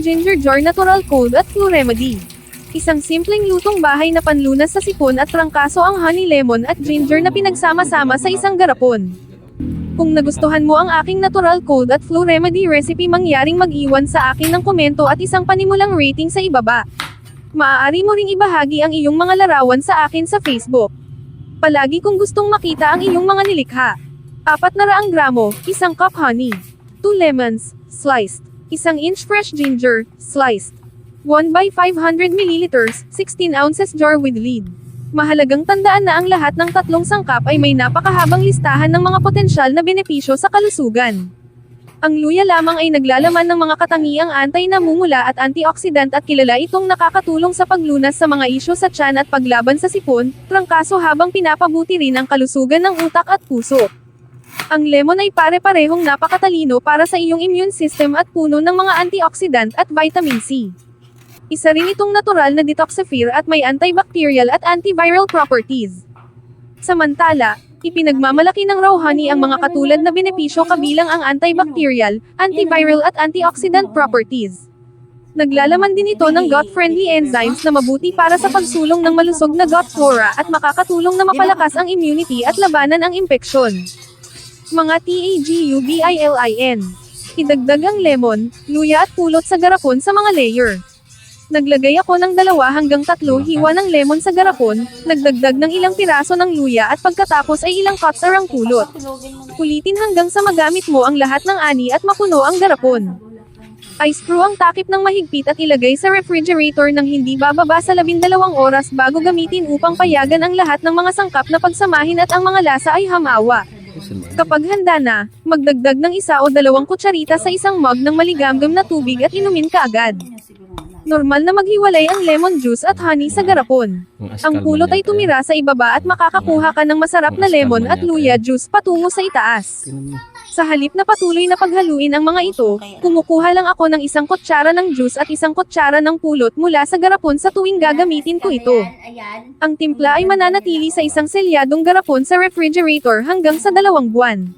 Ginger Jar Natural Cold at Flu Remedy. Isang simpleng lutong bahay na panlunas sa sipon at trangkaso ang honey lemon at ginger na pinagsama-sama sa isang garapon. Kung nagustuhan mo ang aking natural cold at flu remedy recipe, mangyaring mag-iwan sa akin ng komento at isang panimulang rating sa ibaba. Maaari mo ring ibahagi ang iyong mga larawan sa akin sa Facebook. Palagi kong gustong makita ang iyong mga nilikha. 400 gramo, 1 cup honey. 2 lemons, sliced. 1 inch fresh ginger, sliced. 1 by 500 ml, 16 ounces jar with lid. Mahalagang tandaan na ang lahat ng tatlong sangkap ay may napakahabang listahan ng mga potensyal na benepisyo sa kalusugan. Ang luya lamang ay naglalaman ng mga katangiang anti-namumula at antioxidant at kilala itong nakakatulong sa paglunas sa mga isyu sa tiyan at paglaban sa sipon, trangkaso habang pinapabuti rin ang kalusugan ng utak at puso. Ang lemon ay pare-parehong napakatalino para sa iyong immune system at puno ng mga antioxidant at vitamin C. Isa rin itong natural na detoxifier at may antibacterial at antiviral properties. Samantala, ipinagmamalaki ng raw honey ang mga katulad na benepisyo kabilang ang antibacterial, antiviral at antioxidant properties. Naglalaman din ito ng gut-friendly enzymes na mabuti para sa pagsulong ng malusog na gut flora at makakatulong na mapalakas ang immunity at labanan ang impeksyon. Mga TAGUBILIN. Idagdag ang lemon, luya at pulot sa garapon sa mga layer. Naglagay ako ng 2 hanggang 3 hiwa ng lemon sa garapon, nagdagdag ng ilang piraso ng luya at pagkatapos ay ilang cups ang pulot. Ulitin hanggang sa magamit mo ang lahat ng ani at mapuno ang garapon. I-screw ang takip ng mahigpit at ilagay sa refrigerator ng hindi bababa sa 12 oras bago gamitin upang payagan ang lahat ng mga sangkap na pagsamahin at ang mga lasa ay hamawa. Kapag handa na, magdagdag ng 1 o 2 kutsarita sa isang mug ng maligamgam na tubig at inumin kaagad. Normal na maghiwalay ang lemon juice at honey sa garapon. Ang pulot ay tumira sa ibaba at makakakuha ka ng masarap na lemon at luya juice patungo sa itaas. Sa halip na patuloy na paghaluin ang mga ito, kumukuha lang ako ng 1 kutsara ng juice at 1 kutsara ng pulot mula sa garapon sa tuwing gagamitin ko ito. Ang timpla ay mananatili sa isang selyadong garapon sa refrigerator hanggang sa 2 buwan.